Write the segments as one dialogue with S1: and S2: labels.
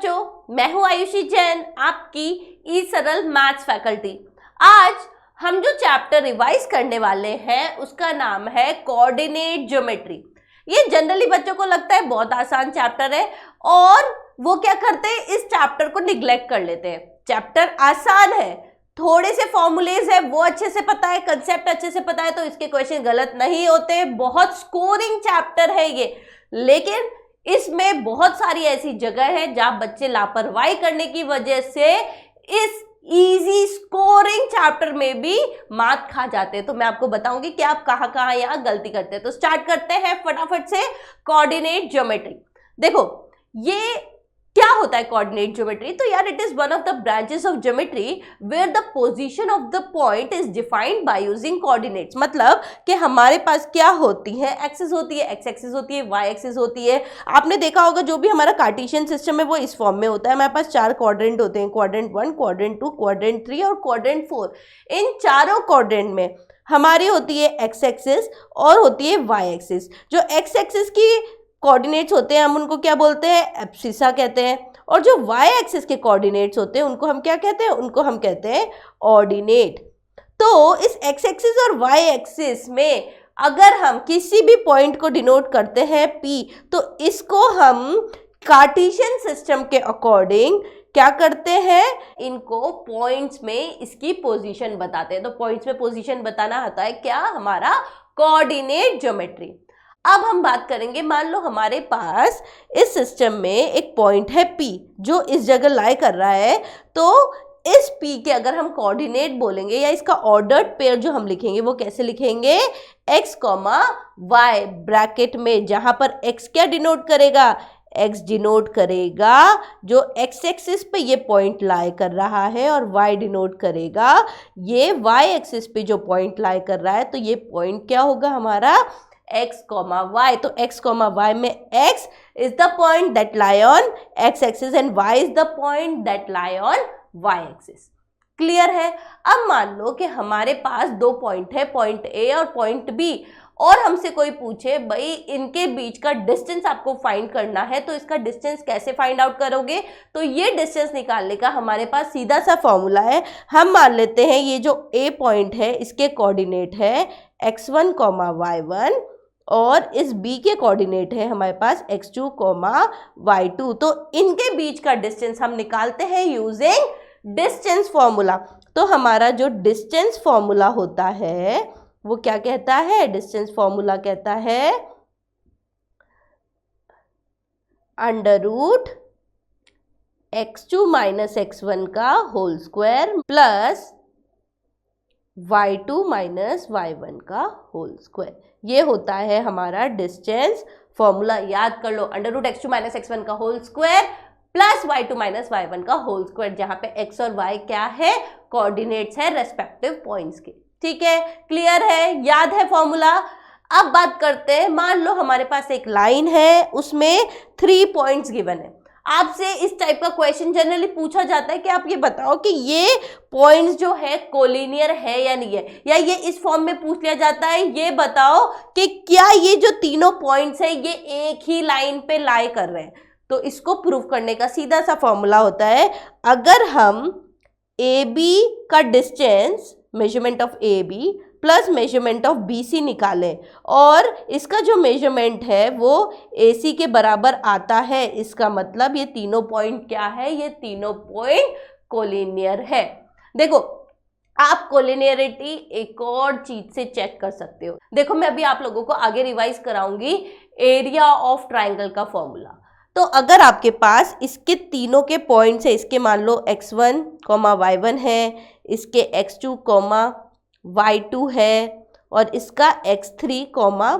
S1: बच्चों, मैं हूं आयुषी जैन, आपकी ई सरल मैथ्स फैकल्टी। आज हम जो चैप्टर रिवाइज करने वाले हैं उसका नाम है कोऑर्डिनेट ज्योमेट्री। ये जनरली बच्चों को लगता है बहुत आसान चैप्टर है और वो क्या करते हैं, इस चैप्टर को निग्लेक्ट कर लेते हैं। चैप्टर आसान है, थोड़े से फॉर्मूलेज है वो अच्छे से पता है, कंसेप्ट अच्छे से पता है तो इसके क्वेश्चन गलत नहीं होते। बहुत स्कोरिंग चैप्टर है ये, लेकिन इसमें बहुत सारी ऐसी जगह है जहां बच्चे लापरवाही करने की वजह से इस इजी स्कोरिंग चैप्टर में भी मात खा जाते हैं। तो मैं आपको बताऊंगी कि आप कहां कहां यहां गलती करते हैं। तो स्टार्ट करते हैं फटाफट से कोऑर्डिनेट ज्योमेट्री। देखो ये क्या होता है कोऑर्डिनेट ज्योमेट्री। तो यार it is one of the branches of geometry where the position of the point is defined by using coordinates. मतलब कि हमारे पास क्या होती है, एक्सिस होती है, एक्स एक्सिस होती है, वाई एक्सिस होती है। आपने देखा होगा जो भी हमारा कार्टेशियन सिस्टम है वो इस फॉर्म में होता है। हमारे पास 4 क्वाड्रेंट होते हैं, क्वाड्रेंट 1, क्वाड्रेंट 2, क्वाड्रेंट 3 और क्वाड्रेंट 4। इन चारों क्वाड्रेंट में हमारी होती है एक्स एक्सिस और होती है वाई एक्सिस। जो एक्स एक्सिस की कोऑर्डिनेट्स होते हैं हम उनको क्या बोलते हैं, एब्सिसा कहते हैं। और जो वाई एक्सिस के कोऑर्डिनेट्स होते हैं उनको हम क्या कहते हैं, उनको हम कहते हैं ऑर्डिनेट। तो इस एक्स एक्सिस और वाई एक्सिस में अगर हम किसी भी पॉइंट को डिनोट करते हैं P, तो इसको हम कार्टेशियन सिस्टम के अकॉर्डिंग क्या करते हैं, इनको पॉइंट्स में इसकी पोजीशन बताते हैं। तो पॉइंट्स में पोजीशन बताना आता है क्या, हमारा कोऑर्डिनेट ज्योमेट्री। अब हम बात करेंगे, मान लो हमारे पास इस सिस्टम में एक पॉइंट है P जो इस जगह लाई कर रहा है। तो इस P के अगर हम कोऑर्डिनेट बोलेंगे या इसका ऑर्डर्ड पेयर जो हम लिखेंगे वो कैसे लिखेंगे, x, y ब्रैकेट में, जहां पर x क्या डिनोट करेगा, x डिनोट करेगा जो x एक्सिस पे ये पॉइंट लाई कर रहा है और y डिनोट करेगा ये y एक्सिस पे जो पॉइंट लाई कर रहा है। तो ये पॉइंट क्या होगा हमारा, x, y। तो x, y में x is the point that lie on x axis and y is the point that lie on y axis। Clear है। अब मान लो कि हमारे पास 2 पॉइंट है, पॉइंट A और पॉइंट B, और हमसे कोई पूछे भाई इनके बीच का डिस्टेंस आपको फाइंड करना है, तो इसका डिस्टेंस कैसे फाइंड आउट करोगे। तो ये डिस्टेंस निकालने का हमारे पास सीधा सा फॉर्मूला है। हम मान लेते हैं ये जो A पॉइंट है इसके कोऑर्डिनेट है x1, y1 और इस B के कोऑर्डिनेट है हमारे पास x2, y2। तो इनके बीच का डिस्टेंस हम निकालते हैं यूजिंग डिस्टेंस फॉर्मूला। तो हमारा जो डिस्टेंस फॉर्मूला होता है वो क्या कहता है, डिस्टेंस फॉर्मूला कहता है under root x2 minus x1 का whole square plus y2 minus y1 का होल स्क्वायर। ये होता है हमारा डिस्टेंस फॉर्मूला। याद कर लो, under root x2 minus x1 का whole square plus y2 minus y1 का होल स्क्वायर, जहां पे x और y क्या है, कोऑर्डिनेट्स है रेस्पेक्टिव पॉइंट्स के। ठीक है, क्लियर है, याद है फॉर्मूला। अब बात करते हैं, मान लो हमारे पास एक लाइन है उसमें 3 पॉइंट्स गिवन है। आपसे इस टाइप का क्वेश्चन जनरली पूछा जाता है कि आप ये बताओ कि ये पॉइंट्स जो है कोलिनियर है या नहीं है, या ये इस फॉर्म में पूछ लिया जाता है, ये बताओ कि क्या ये जो तीनों पॉइंट्स है ये एक ही लाइन पे लाई कर रहे हैं। तो इसको प्रूव करने का सीधा सा फॉर्मूला होता है, अगर हम AB का distance, measurement of AB plus measurement of BC निकालें और इसका जो मेजरमेंट है वो AC के बराबर आता है, इसका मतलब ये तीनों पॉइंट क्या है, ये तीनों पॉइंट कोलिनियर है। देखो आप कोलिनियरिटी एक और चीज से चेक कर सकते हो। देखो मैं अभी आप लोगों को आगे रिवाइज कराऊंगी एरिया ऑफ ट्राइंगल का फॉर्मूला। तो अगर आपके पास इसके तीनों के पॉइंट्स है, इसके मान लो x1, y1 है, इसके x2, y2 है और इसका x3,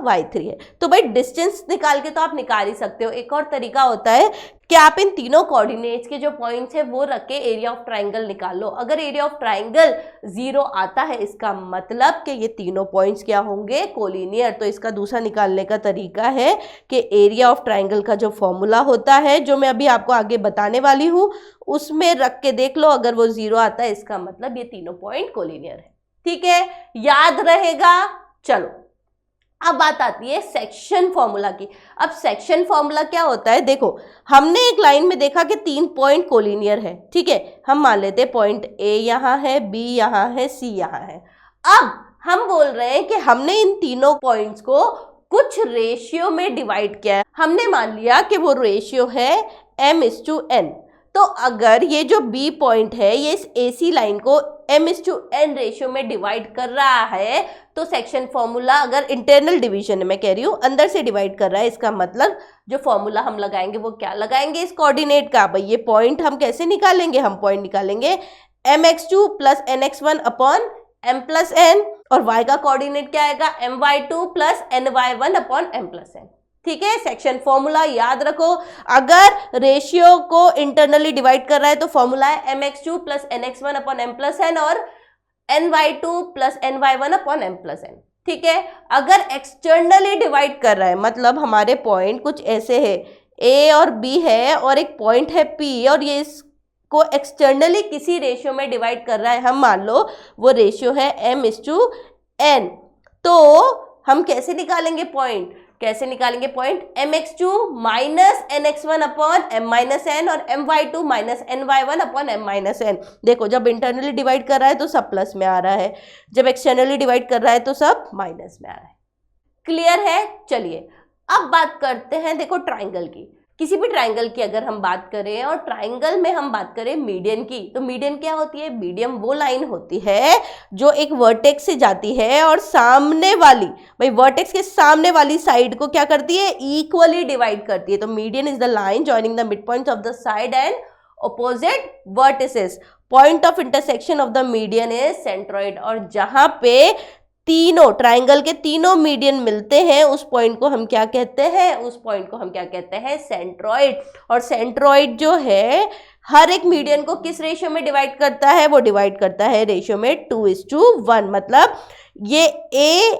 S1: y3 है। तो भाई डिस्टेंस निकाल के तो आप निकाल ही सकते हो। एक और तरीका होता है कि आप इन तीनों कोऑर्डिनेट्स के जो पॉइंट्स है वो रख के एरिया ऑफ ट्राइंगल निकाल लो। अगर एरिया ऑफ ट्राइंगल 0 आता है इसका मतलब कि ये तीनों पॉइंट्स क्या होंगे, कोलिनियर। तो इसका दूसरा निकालने का तरीका है कि एरिया ऑफ ट्राइंगल का जो फॉर्मूला होता है, जो मैं अभी आपको आगे बताने वाली हूँ, उसमें रख के देख लो, अगर वो 0 आता है इसका मतलब ये तीनों पॉइंट कोलिनियर है। ठीक है, याद रहेगा। चलो अब बात आती है सेक्शन फॉर्मूला की। अब सेक्शन फॉर्मूला क्या होता है, देखो हमने एक लाइन में देखा कि 3 पॉइंट कोलिनियर है, ठीक है, हम मान लेते हैं पॉइंट ए यहाँ है, बी यहाँ है, सी यहाँ है। अब हम बोल रहे हैं कि हमने इन तीनों पॉइंट्स को कुछ रेशियो में डिवाइड किया है। हमने मान लिया कि वो रेशियो है m/n। तो अगर ये जो बी पॉइंट है ये इस AC लाइन को m/n रेशियो में डिवाइड कर रहा है, तो सेक्शन फॉर्मूला, अगर इंटरनल डिवीजन है, मैं कह रही हूँ अंदर से डिवाइड कर रहा है, इसका मतलब जो फॉर्मूला हम लगाएंगे वो क्या लगाएंगे, इस कोऑर्डिनेट का। भाई ये पॉइंट हम कैसे निकालेंगे, हम पॉइंट निकालेंगे mx2 + nx1 अपॉन m+n, और y का कोऑर्डिनेट क्या आएगा, my2 + ny1 अपॉन m+n। ठीक है, सेक्शन फॉर्मूला याद रखो। अगर रेशियो को इंटरनली डिवाइड कर रहा है तो फॉर्मूला है mx2 + nx1 अपॉन m+n और ny2 + ny1 अपॉन m+n। ठीक है, अगर एक्सटर्नली डिवाइड कर रहा है, मतलब हमारे पॉइंट कुछ ऐसे है, a और b है और एक पॉइंट है p, और ये इसको एक्सटर्नली किसी रेशियो में डिवाइड कर रहा है, हम मान लो वो रेशियो है m/n, तो हम कैसे निकालेंगे पॉइंट, कैसे निकालेंगे point, mx2 - nx1 upon m-n और my2 - ny1 अपॉन m-n। देखो जब इंटरनली डिवाइड कर रहा है तो सब प्लस में आ रहा है, जब एक्सटर्नली डिवाइड कर रहा है तो सब माइनस में आ रहा है। क्लियर है? चलिए अब बात करते हैं, देखो ट्राइंगल की। किसी भी ट्राइंगल की अगर हम बात करें और ट्राइंगल में हम बात करें मीडियन की, तो मीडियन क्या होती है, मीडियन वो लाइन होती है जो एक वर्टेक्स से जाती है और सामने वाली, भाई वर्टेक्स के सामने वाली साइड को क्या करती है, इक्वली डिवाइड करती है। तो median is the line joining the mid points of the side and opposite vertices. Point of intersection of the median is centroid, और जहां पे तीनों ट्राइंगल के तीनों मीडियन मिलते हैं उस पॉइंट को हम क्या कहते हैं, उस पॉइंट को हम क्या कहते हैं, सेंट्रॉइड। और सेंट्रॉइड जो है हर एक मीडियन को किस रेशियो में डिवाइड करता है, वो डिवाइड करता है रेशियो में 2:1। मतलब ये a,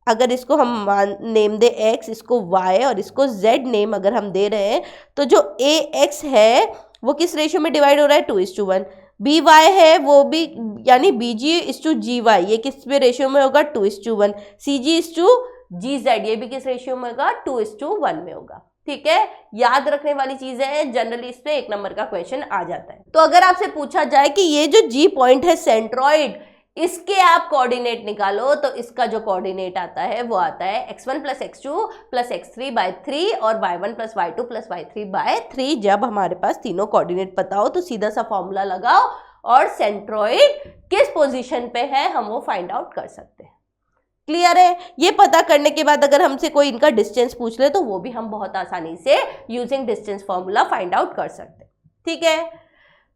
S1: अगर इसको हम नेम दे x, इसको y और इसको z नेम अगर हम दे रहे हैं, तो जो ax है वो किस रेशियो में डिवाइड हो रहा है, 2:1। by है वो भी, यानी bg/gy, ये किस में रेशियो में होगा, 2:1। cg/gz, ये भी किस रेशियो में होगा, 2:1 में होगा। ठीक है, याद रखने वाली चीजें हैं, जनरली इस पे 1 नंबर का क्वेश्चन आ जाता है। तो अगर आपसे पूछा जाए कि ये जो g पॉइंट है सेंट्रॉइड, इसके आप कोऑर्डिनेट निकालो, तो इसका जो कोऑर्डिनेट आता है वो आता है x1 + x2 + x3/3 और y1 + y2 + y3/3। जब हमारे पास तीनों कोऑर्डिनेट पता हो तो सीधा सा फॉर्मूला लगाओ और सेंट्रॉइड किस पोजीशन पे है हम वो फाइंड आउट कर सकते हैं। क्लियर है? ये पता करने के बाद अगर हमसे कोई इनका डिस्टेंस पूछ ले तो वो भी हम बहुत आसानी से using distance formula find out कर सकते हैं। ठीक है,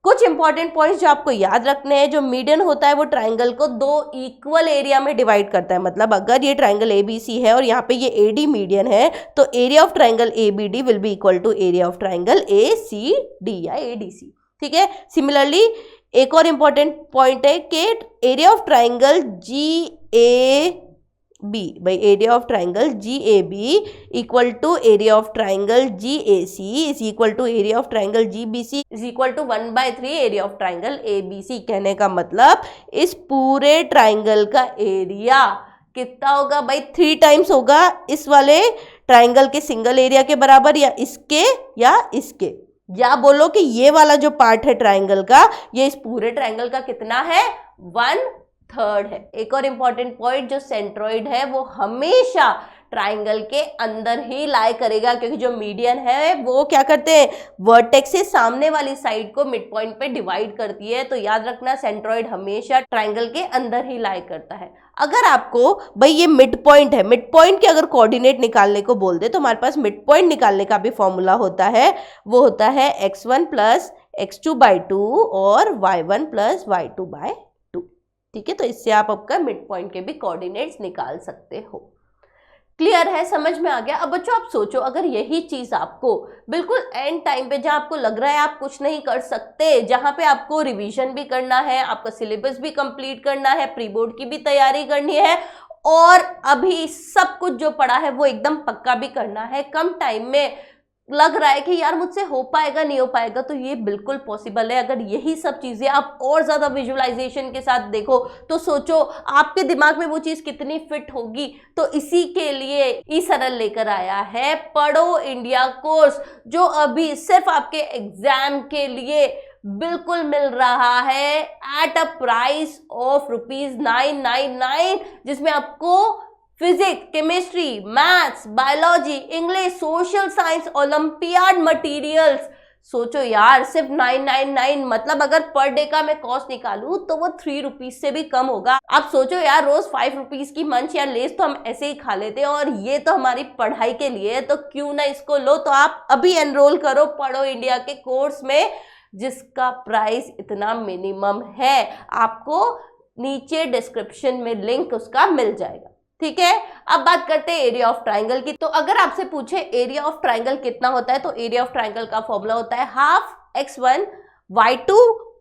S1: कुछ इंपॉर्टेंट पॉइंट्स जो आपको याद रखने हैं, जो मीडियन होता है वो ट्राइंगल को 2 इक्वल एरिया में डिवाइड करता है। मतलब अगर ये ट्राइंगल ABC है और यहाँ पे ये AD मीडियन है, तो area of triangle ABD will be equal to area of triangle ACD या ADC। ठीक है, सिमिलरली एक और इम्पॉर्टेंट पॉइंट है कि एरिया ऑफ ट्राइंगल GAB, भाई area of triangle GAB equal to area of triangle GAC is equal to area of triangle GBC is equal to 1/3 area of triangle ABC। कहने का मतलब इस पूरे ट्राइंगल का area कितना होगा भाई, 3 टाइम्स होगा इस वाले ट्राइंगल के सिंगल एरिया के बराबर, या इसके, या बोलो कि ये वाला जो पार्ट है ट्राइंगल का, ये इस पूरे ट्राइंगल का कितना है, 1/3 है। एक और इम्पॉर्टेंट पॉइंट, जो सेंट्रॉइड है वो हमेशा ट्राइंगल के अंदर ही लाई करेगा, क्योंकि जो मीडियन है वो क्या करते हैं, वर्टेक्स से सामने वाली साइड को मिड पॉइंट पे डिवाइड करती है। तो याद रखना सेंट्रॉइड हमेशा ट्राइंगल के अंदर ही लाई करता है। अगर आपको भाई ये मिड पॉइंट है, मिड पॉइंट के अगर कोऑर्डिनेट निकालने को बोल दे तो हमारे पास मिड पॉइंट निकालने का भी फॉर्मूला होता है, वो होता है x1 + x2/2 और y1 + y2/2। ठीक है, तो इससे आप आपका मिड पॉइंट के भी कोऑर्डिनेट्स निकाल सकते हो। क्लियर है, समझ में आ गया? अब बच्चों आप सोचो, अगर यही चीज आपको बिल्कुल एंड टाइम पे, जहां आपको लग रहा है आप कुछ नहीं कर सकते, जहां पे आपको रिवीजन भी करना है, आपका सिलेबस भी कंप्लीट करना है, प्री बोर्ड की भी तैयारी करनी है, और अभी सब कुछ जो पढ़ा है वो एकदम पक्का भी करना है, कम टाइम में लग रहा है कि यार मुझसे हो पाएगा नहीं हो पाएगा, तो ये बिल्कुल पॉसिबल है। अगर यही सब चीजें आप और ज्यादा विजुअलाइजेशन के साथ देखो तो सोचो आपके दिमाग में वो चीज कितनी फिट होगी। तो इसी के लिए ई सरल लेकर आया है पढ़ो इंडिया कोर्स, जो अभी सिर्फ आपके एग्जाम के लिए बिल्कुल मिल रहा है एट अ प्राइस ऑफ ₹999, जिसमें आपको physics, chemistry, maths, biology, English, social science, olympiad materials. सोचो यार सिर्फ 999, मतलब अगर पर डे का मैं कॉस्ट निकालूं तो वो ₹3 से भी कम होगा। आप सोचो यार रोज ₹5 की मंच या लेस तो हम ऐसे ही खा लेते हैं, और ये तो हमारी पढ़ाई के लिए है, तो क्यों ना इसको लो। तो आप अभी एनरोल करो पढ़ो इंडिया के कोर्स में, जिसका प्राइस इतना मिनिमम है। आपको नीचे डिस्क्रिप्शन में लिंक उसका मिल जाएगा, ठीक है। अब बात करते हैं एरिया ऑफ ट्राइंगल की। तो अगर आपसे पूछे एरिया ऑफ ट्राइंगल कितना होता है, तो एरिया ऑफ ट्राइंगल का फॉर्मूला होता है हाफ x1 y2,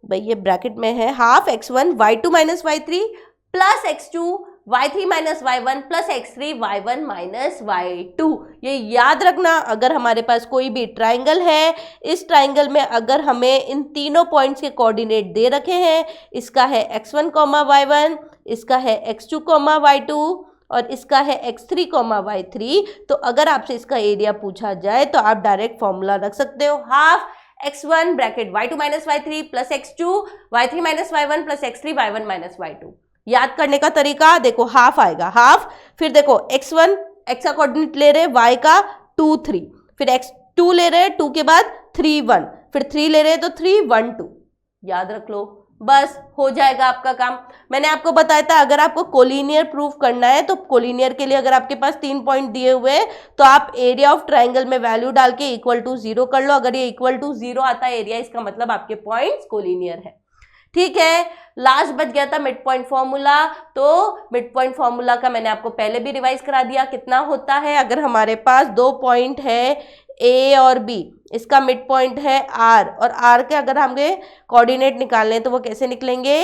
S1: भाई ये ब्रैकेट में है, half x1 y2 minus y3 plus x2 y3 minus y1 plus x3 y1 minus y2। ये याद रखना, अगर हमारे पास कोई भी ट्राइंगल है, इस ट्राइंगल में अगर हमें इन तीनों पॉइंट्स के कोऑर्डिनेट दे रखे हैं, इसका है x1 y1, इसका है x2 y2 और इसका है x3 y3, तो अगर आपसे इसका एरिया पूछा जाए तो आप डायरेक्ट फॉर्मूला रख सकते हो, half x1 bracket y2 minus y3 plus x2 y3 minus y1 plus x3 y1 minus y2। याद करने का तरीका देखो, हाफ आएगा, हाफ, फिर देखो x1 x का कोऑर्डिनेट ले रहे, y का 2 3, फिर x2 ले रहे 2 के बाद 3 1, फिर 3 ले रहे तो 3 1 2। याद रख लो, बस हो जाएगा आपका काम। मैंने आपको बताया था अगर आपको कोलिनियर प्रूफ करना है तो कोलिनियर के लिए अगर आपके पास 3 पॉइंट दिए हुए हैं तो आप एरिया ऑफ ट्राइंगल में वैल्यू डाल के इक्वल टू 0 कर लो। अगर ये इक्वल टू 0 आता है एरिया, इसका मतलब आपके पॉइंट्स कोलिनियर है, ठीक है। लास्ट बच गया था मिड पॉइंट फॉर्मूला। तो मिड पॉइंट फॉर्मूला का मैंने आपको पहले भी रिवाइज करा दिया, कितना होता है। अगर हमारे पास 2 पॉइंट है ए और बी, इसका मिड पॉइंट है आर, और आर के अगर हमें कोऑर्डिनेट निकालने हैं तो वो कैसे निकलेंगे,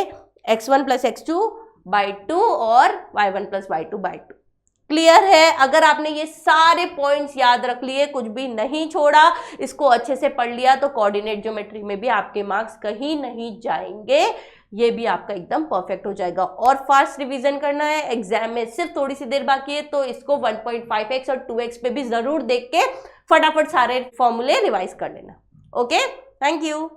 S1: x1 प्लस x2/2 और y1 प्लस y2/2। क्लियर है। अगर आपने ये सारे पॉइंट्स याद रख लिए, कुछ भी नहीं छोड़ा, इसको अच्छे से पढ़ लिया, तो कोऑर्डिनेट ज्योमेट्री में भी आपके मार्क्स कहीं नहीं जाएंगे, ये भी आपका एकदम परफेक्ट हो जाएगा। और फास्ट रिवीजन करना है, एग्जाम में सिर्फ थोड़ी सी देर बाकी है, तो इसको 1.5x और 2x पे भी जरूर देख के फटाफट सारे फॉर्मूले रिवाइज कर लेना। Okay, thank you.